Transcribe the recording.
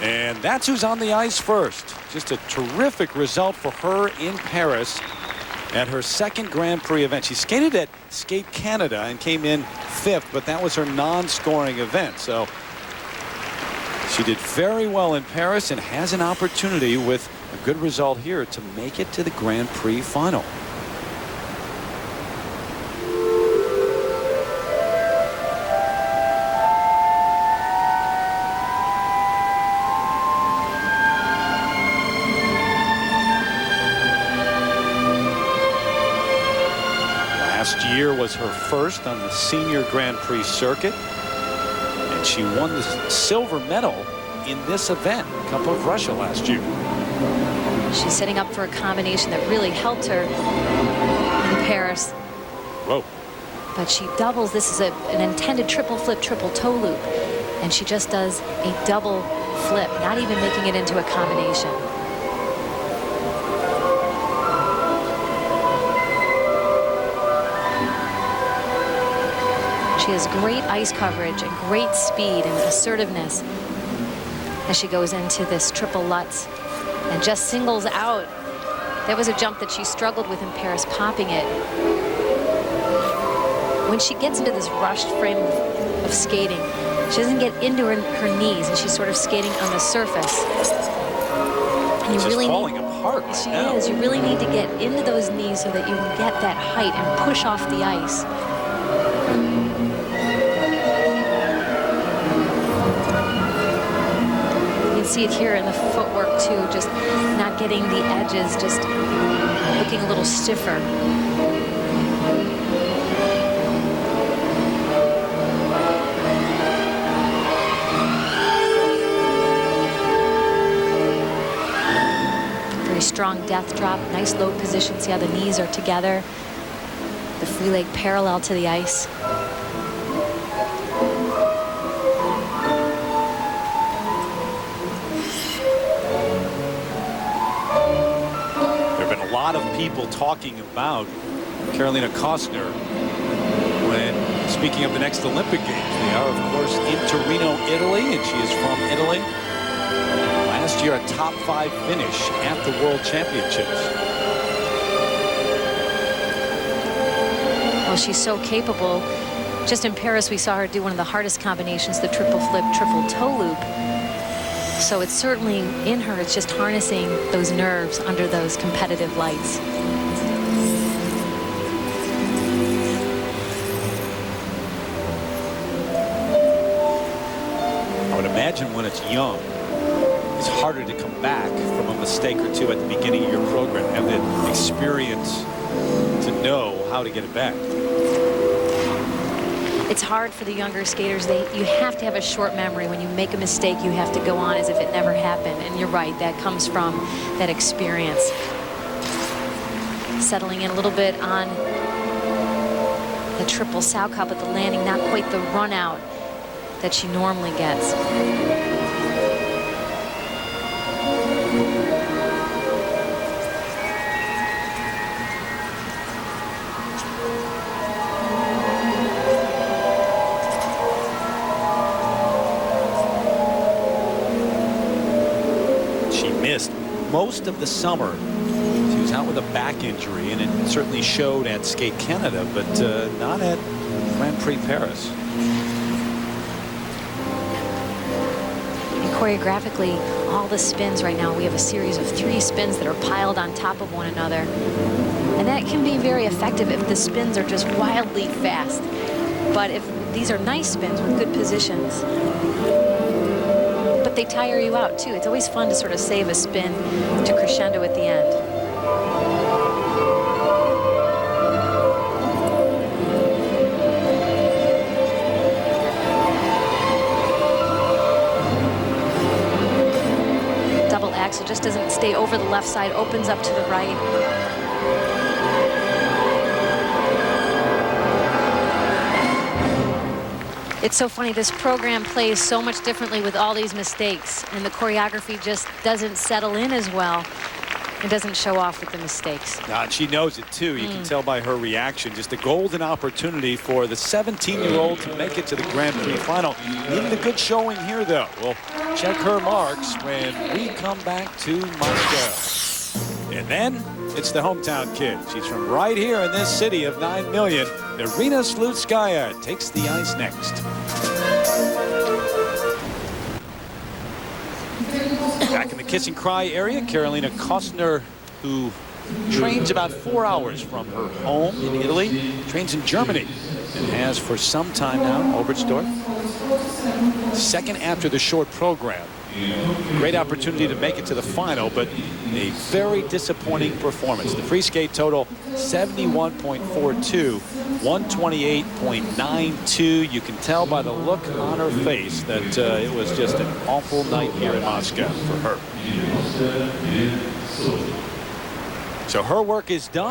And that's who's on the ice first. Just a terrific result for her in Paris at her second Grand Prix event. She skated at Skate Canada and came in 5th, but that was her non-scoring event. So she did very well in Paris and has an opportunity with a good result here to make it to the Grand Prix final. Last year was her first on the senior Grand Prix circuit, and she won the silver medal in this event, Cup of Russia, last year. She's setting up for a combination that really helped her in Paris. Whoa. But she doubles. This is an intended triple flip, triple toe loop, and she just does a double flip, not even making it into a combination. She has great ice coverage and great speed and assertiveness as she goes into this triple Lutz and just singles out. That was a jump that she struggled with in Paris, popping it. When she gets into this rushed frame of skating, she doesn't get into her knees, and she's sort of skating on the surface. And you really falling apart right she now. is. You really need to get into those knees so that you can get that height and push off the ice. You can see it here in the footwork too, just not getting the edges, just looking a little stiffer. Very strong death drop, nice low position. See how the knees are together, the free leg parallel to the ice. A lot of people talking about Carolina Kostner when speaking of the next Olympic Games. They are, of course, in Torino, Italy, and she is from Italy. Last year, a top 5 finish at the World Championships. Well, she's so capable. Just in Paris, we saw her do one of the hardest combinations, the triple flip, triple toe loop. So it's certainly in her. It's just harnessing those nerves under those competitive lights. I would imagine when it's young, it's harder to come back from a mistake or two at the beginning of your program. Have the experience to know how to get it back. It's hard for the younger skaters. You have to have a short memory. When you make a mistake, you have to go on as if it never happened. And you're right, that comes from that experience. Settling in a little bit on the triple sow cup at the landing, not quite the run out that she normally gets. Most of the summer, she was out with a back injury, and it certainly showed at Skate Canada, but not at Grand Prix Paris. And choreographically, all the spins right now, we have a series of 3 spins that are piled on top of one another. And that can be very effective if the spins are just wildly fast. But if these are nice spins with good positions, but they tire you out too. It's always fun to sort of save a spin to crescendo at the end. Double axel just doesn't stay over the left side, opens up to the right. It's so funny, this program plays so much differently with all these mistakes, and the choreography just doesn't settle in as well. It doesn't show off with the mistakes. And she knows it too. You can tell by her reaction. Just a golden opportunity for the 17-year-old to make it to the Grand Prix final. Needed a good showing here, though. We'll check her marks when we come back to Moscow. And then it's the hometown kid. She's from right here in this city of 9 million. Irina Slutskaya takes the ice next. Back in the kiss and cry area, Carolina Kostner, who trains about 4 hours from her home in Italy, trains in Germany, and has for some time now. Oberstdorf, second after the short program. Great opportunity to make it to the final, but a very disappointing performance. The free skate total 71.42, 128.92. You can tell by the look on her face that it was just an awful night here in Moscow for her. So her work is done.